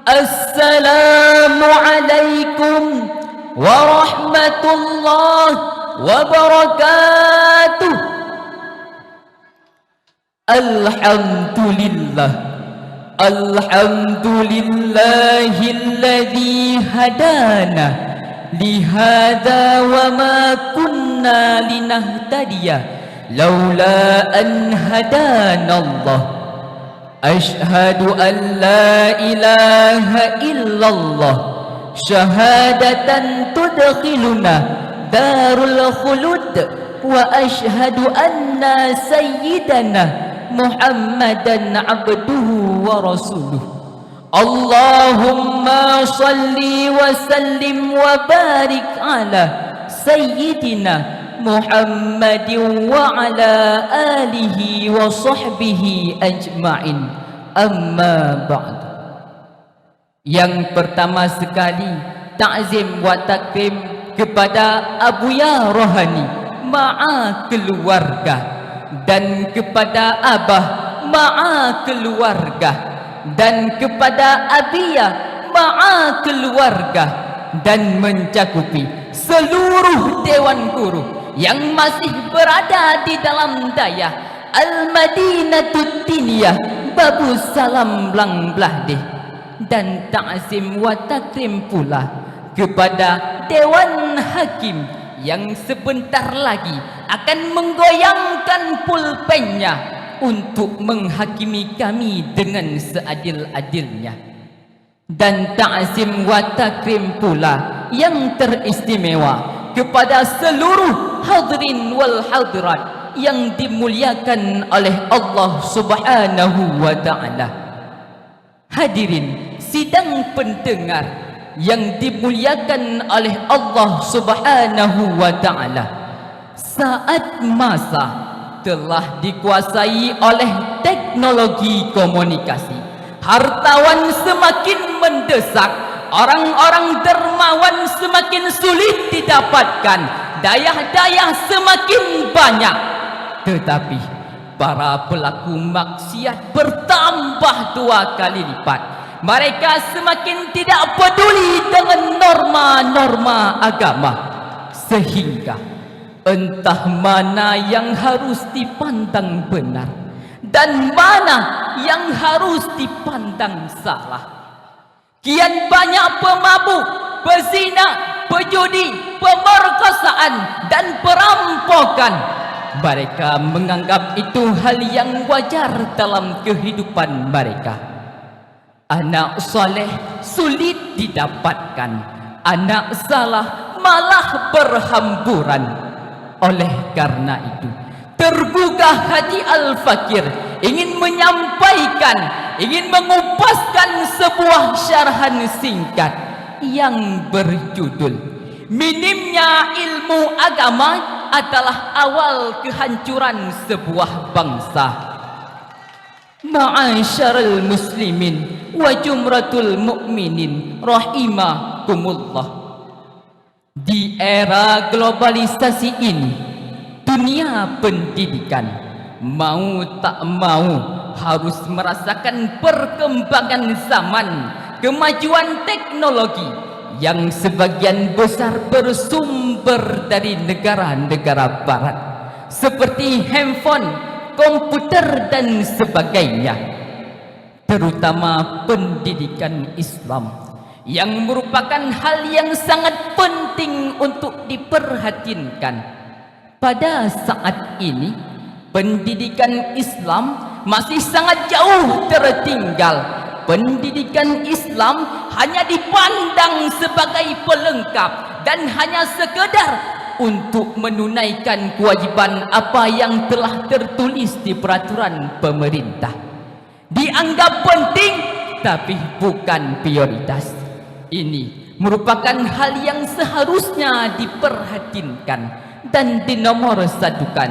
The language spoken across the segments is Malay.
Assalamualaikum warahmatullahi wabarakatuh. Alhamdulillah, alhamdulillahilladzi hadana lihada wa ma kunna linahtadiya laula an hadanallah. Ashhadu an la ilaha illallah syahadatan tudkhiluna darul khulud, wa ashhadu anna sayyidana Muhammadan abduhu wa rasuluh. Allahumma salli wa sallim wa barik ala sayyidina Muhammadin wa ala alihi wa sahbihi ajma'in. Amma ba'd. Yang pertama sekali, ta'zim wa takrim kepada Abuya Rohani ma'a keluarga, dan kepada Abah ma'a keluarga, dan kepada Abiyah ma'a keluarga, dan mencakupi seluruh Dewan Guru yang masih berada di dalam daya Al-Madinatud Diniyah Babu Salam Blang Blahdeh. Dan ta'zim wa takrim pula kepada Dewan Hakim yang sebentar lagi akan menggoyangkan pulpennya untuk menghakimi kami dengan seadil-adilnya. Dan ta'zim wa takrim pula yang teristimewa kepada seluruh hadirin wal hadirat yang dimuliakan oleh Allah Subhanahu wa ta'ala. Hadirin sidang pendengar yang dimuliakan oleh Allah Subhanahu wa ta'ala, saat masa telah dikuasai oleh teknologi komunikasi. Hartawan semakin mendesak, orang-orang dermawan semakin sulit didapatkan, dayah-dayah semakin banyak, tetapi para pelaku maksiat bertambah 2 kali lipat. Mereka semakin tidak peduli dengan norma-norma agama, sehingga entah mana yang harus dipandang benar dan mana yang harus dipandang salah. Kian banyak pemabuk, pezina, pejudi, pemerkosaan dan perampokan. Mereka menganggap itu hal yang wajar dalam kehidupan mereka. Anak soleh sulit didapatkan, anak salah malah berhamburan. Oleh karena itu, tergugah hati Al-Fakir ingin menyampaikan, ingin mengupaskan sebuah syarahan singkat yang berjudul minimnya ilmu agama adalah awal kehancuran sebuah bangsa. Ma'asyiral muslimin wa jumratul mu'minin rahimakumullah. Di era globalisasi ini, dunia pendidikan mau tak mau harus merasakan perkembangan zaman, kemajuan teknologi yang sebagian besar bersumber dari negara-negara barat, seperti handphone, komputer dan sebagainya. Terutama pendidikan Islam yang merupakan hal yang sangat penting untuk diperhatikan. Pada saat ini, pendidikan Islam masih sangat jauh tertinggal. Pendidikan Islam hanya dipandang sebagai pelengkap dan hanya sekedar untuk menunaikan kewajiban apa yang telah tertulis di peraturan pemerintah. Dianggap penting tapi bukan prioritas. Ini merupakan hal yang seharusnya diperhatikan dan dinomorsatukan,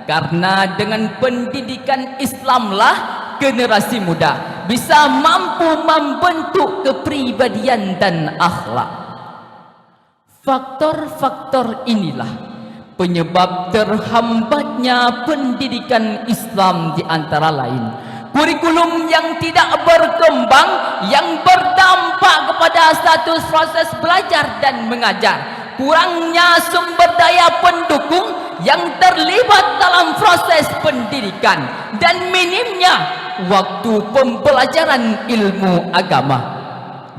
karena dengan pendidikan Islamlah generasi muda bisa mampu membentuk kepribadian dan akhlak. Faktor-faktor inilah penyebab terhambatnya pendidikan Islam, di antara lain kurikulum yang tidak berkembang, yang berdampak kepada status proses belajar dan mengajar, kurangnya sumber daya pendukung yang terlibat dalam proses pendidikan, dan minimnya waktu pembelajaran ilmu agama.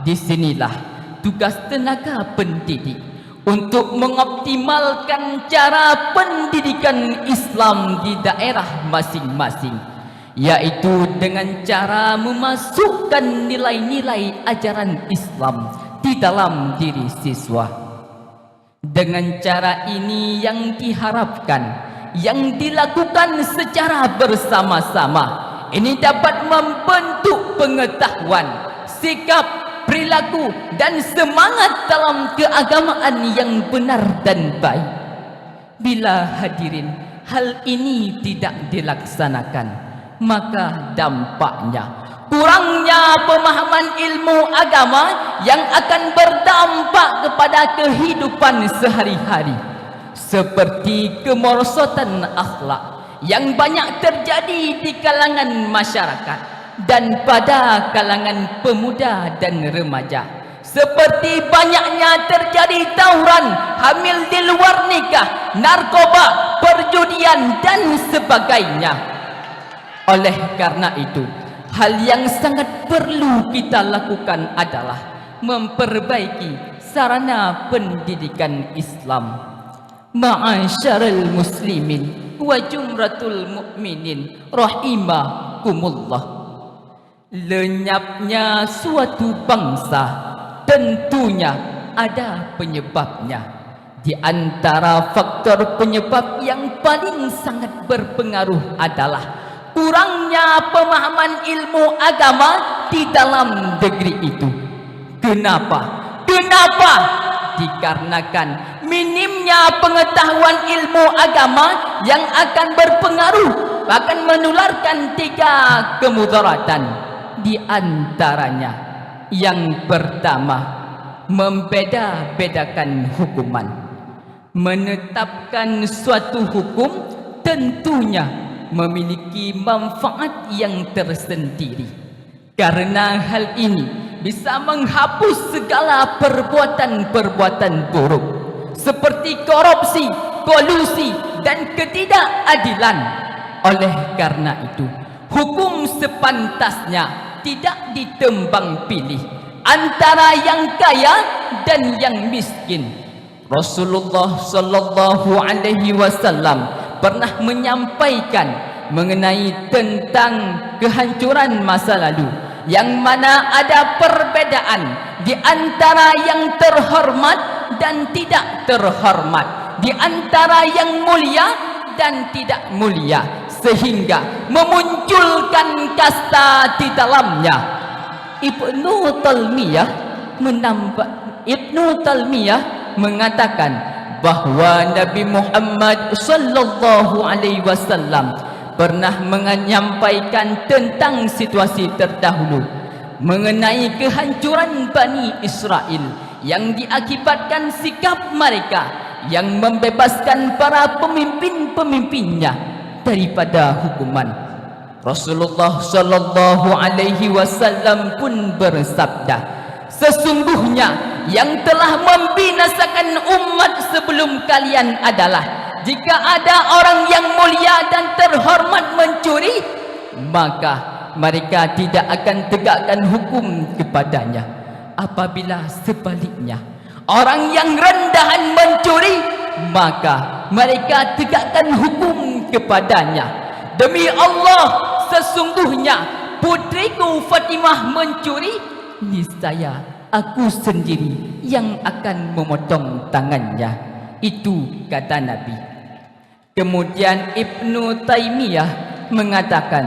Disinilah tugas tenaga pendidik untuk mengoptimalkan cara pendidikan Islam di daerah masing-masing, yaitu dengan cara memasukkan nilai-nilai ajaran Islam di dalam diri siswa. Dengan cara ini yang diharapkan, yang dilakukan secara bersama-sama, ini dapat membentuk pengetahuan, sikap, perilaku dan semangat dalam keagamaan yang benar dan baik. Bila hadirin hal ini tidak dilaksanakan, maka dampaknya kurangnya pemahaman ilmu agama yang akan berdampak kepada kehidupan sehari-hari, seperti kemerosotan akhlak yang banyak terjadi di kalangan masyarakat dan pada kalangan pemuda dan remaja, seperti banyaknya terjadi tawuran, hamil di luar nikah, narkoba, perjudian dan sebagainya. Oleh karena itu, hal yang sangat perlu kita lakukan adalah memperbaiki sarana pendidikan Islam. Ma'asyiral muslimin wa jumratul mu'minin rahimakumullah. Lenyapnya suatu bangsa tentunya ada penyebabnya. Di antara faktor penyebab yang paling sangat berpengaruh adalah kurangnya pemahaman ilmu agama di dalam negeri itu. Kenapa? Dikarenakan minimnya pengetahuan ilmu agama yang akan berpengaruh, akan menularkan 3 kemudaratan. Di antaranya, yang pertama, membeda-bedakan hukuman. Menetapkan suatu hukum tentunya memiliki manfaat yang tersendiri, karena hal ini bisa menghapus segala perbuatan-perbuatan buruk seperti korupsi, kolusi dan ketidakadilan. Oleh karena itu, hukum sepantasnya tidak ditembang pilih antara yang kaya dan yang miskin. Rasulullah sallallahu alaihi wasallam pernah menyampaikan mengenai tentang kehancuran masa lalu, yang mana ada perbedaan di antara yang terhormat dan tidak terhormat, di antara yang mulia dan tidak mulia, sehingga memunculkan kasta di dalamnya. Ibnu Taimiyah mengatakan bahwa Nabi Muhammad sallallahu alaihi wasallam pernah menyampaikan tentang situasi terdahulu mengenai kehancuran Bani Israel yang diakibatkan sikap mereka yang membebaskan para pemimpin-pemimpinnya daripada hukuman. Rasulullah sallallahu alaihi wasallam pun bersabda, sesungguhnya yang telah membinasakan umat sebelum kalian adalah jika ada orang yang mulia dan terhormat mencuri, maka mereka tidak akan tegakkan hukum kepadanya. Apabila sebaliknya orang yang rendahan mencuri, maka mereka tegakkan hukum kepadanya. Demi Allah, sesungguhnya putriku Fatimah mencuri, niscaya aku sendiri yang akan memotong tangannya. Itu kata Nabi. Kemudian Ibnu Taimiyah mengatakan,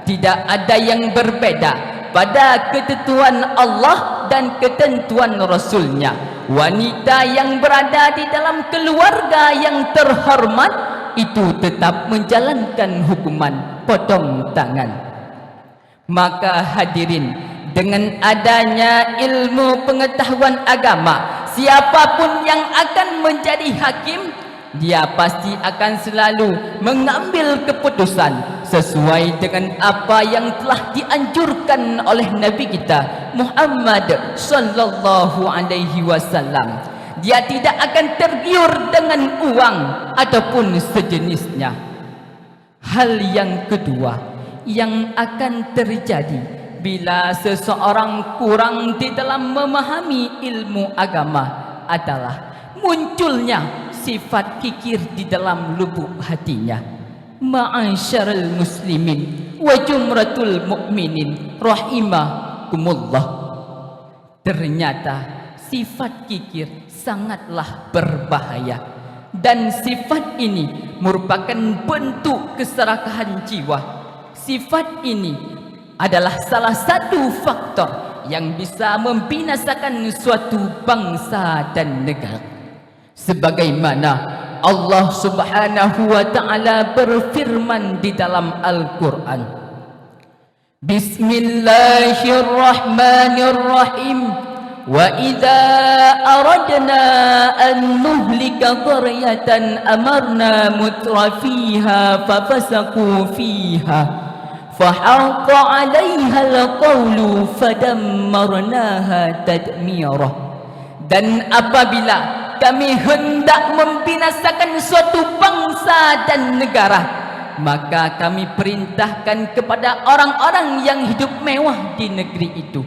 tidak ada yang berbeda pada ketentuan Allah dan ketentuan Rasulnya. Wanita yang berada di dalam keluarga yang terhormat itu tetap menjalankan hukuman potong tangan. Maka hadirin, dengan adanya ilmu pengetahuan agama, siapapun yang akan menjadi hakim dia pasti akan selalu mengambil keputusan sesuai dengan apa yang telah dianjurkan oleh Nabi kita Muhammad sallallahu alaihi wasallam. Dia tidak akan tergiur dengan uang ataupun sejenisnya. Hal yang kedua yang akan terjadi bila seseorang kurang di dalam memahami ilmu agama adalah munculnya sifat kikir di dalam lubuk hatinya. Ma'asyaral muslimin wa jumratul mu'minin rahimakumullah. Ternyata sifat kikir sangatlah berbahaya, dan sifat ini merupakan bentuk keserakahan jiwa. Sifat ini adalah salah satu faktor yang bisa membinasakan suatu bangsa dan negara. Sebagaimana Allah Subhanahu wa taala berfirman di dalam Al-Qur'an, Bismillahirrahmanirrahim. Wa idza aradna an nuhlika qaryatan amarna mutrafiha fafasaqu fiha fahaqqa 'alaiha al-qawlu fadammarnaha tadmira. Dan apabila kami hendak membinasakan suatu bangsa dan negara, maka kami perintahkan kepada orang-orang yang hidup mewah di negeri itu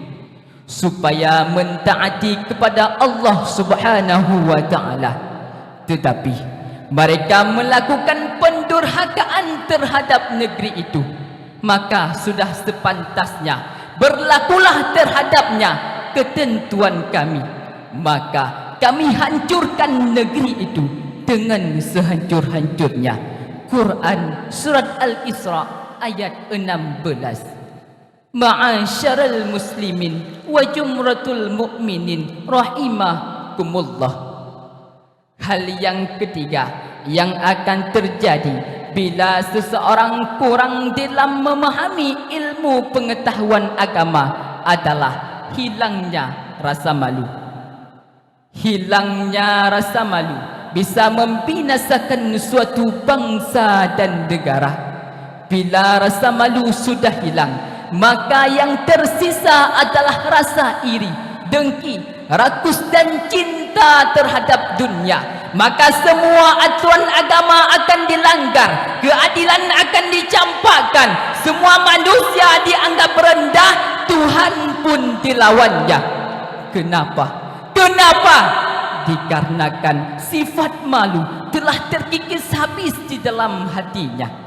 supaya mentaati kepada Allah Subhanahu wa taala. Tetapi mereka melakukan pendurhakaan terhadap negeri itu, maka sudah sepantasnya berlakulah terhadapnya ketentuan kami. Maka kami hancurkan negeri itu dengan sehancur-hancurnya. Quran Surat Al-Isra ayat 16. Ma'asyaral muslimin wa jumratul mu'minin rahimakumullah. Hal yang ketiga yang akan terjadi bila seseorang kurang dalam memahami ilmu pengetahuan agama adalah hilangnya rasa malu. Hilangnya rasa malu bisa membinasakan suatu bangsa dan negara. Bila rasa malu sudah hilang, maka yang tersisa adalah rasa iri, dengki, rakus dan cinta terhadap dunia. Maka semua aturan agama akan dilanggar, keadilan akan dicampakkan, semua manusia dianggap rendah, Tuhan pun dilawannya. Kenapa? Kenapa? Dikarenakan sifat malu telah terkikis habis di dalam hatinya.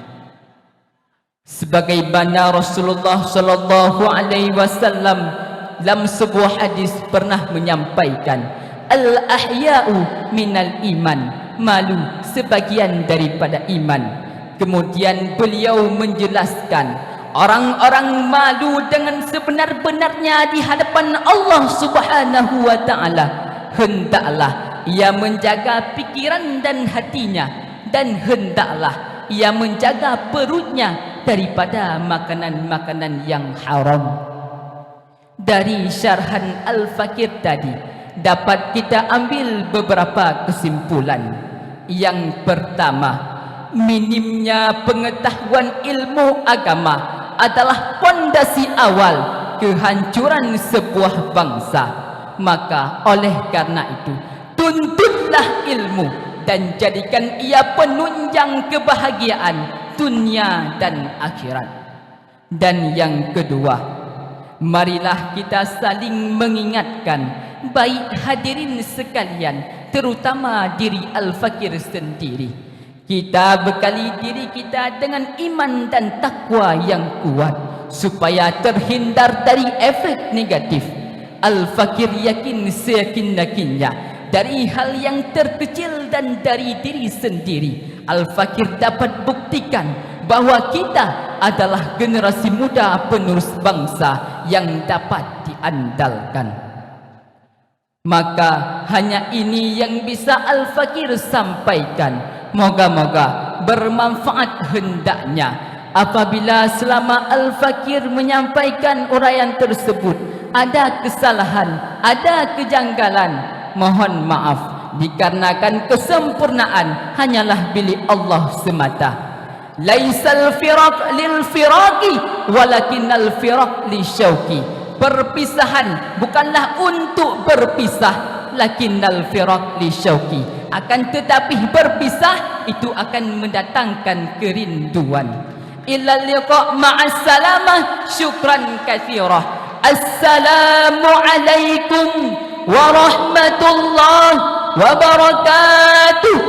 Sebagaimana Rasulullah sallallahu alaihi wasallam dalam sebuah hadis pernah menyampaikan, al-ahya'u minal iman, malu sebagian daripada iman. Kemudian beliau menjelaskan, orang-orang malu dengan sebenar-benarnya di hadapan Allah Subhanahu wa taala, hendaklah ia menjaga pikiran dan hatinya, dan hendaklah ia menjaga perutnya daripada makanan-makanan yang haram. Dari syarhan Al-Fakir tadi dapat kita ambil beberapa kesimpulan. Yang pertama, minimnya pengetahuan ilmu agama adalah pondasi awal kehancuran sebuah bangsa. Maka oleh karena itu, tuntutlah ilmu dan jadikan ia penunjang kebahagiaan dunia dan akhirat. Dan yang kedua, marilah kita saling mengingatkan, baik hadirin sekalian, terutama diri Al-Fakir sendiri. Kita bekali diri kita dengan iman dan takwa yang kuat supaya terhindar dari efek negatif. Al-Fakir yakin seyakin-yakinnya dari hal yang terkecil dan dari diri sendiri. Al-Fakir dapat buktikan bahwa kita adalah generasi muda penerus bangsa yang dapat diandalkan. Maka hanya ini yang bisa Al-Fakir sampaikan. Moga-moga bermanfaat hendaknya. Apabila selama Al-Fakir menyampaikan uraian tersebut ada kesalahan, ada kejanggalan, mohon maaf. dikarenakan kesempurnaan hanyalah milik Allah semata. Laisal firaq lil firaqi walakinnal firaq li syauqi. Perpisahan bukanlah untuk berpisah, lakinnal firaq li syauqi. Akan tetapi berpisah itu akan mendatangkan kerinduan. Illa liqa ma'as salamah, syukran katsirah. Assalamualaikum warahmatullahi wabarakatuh.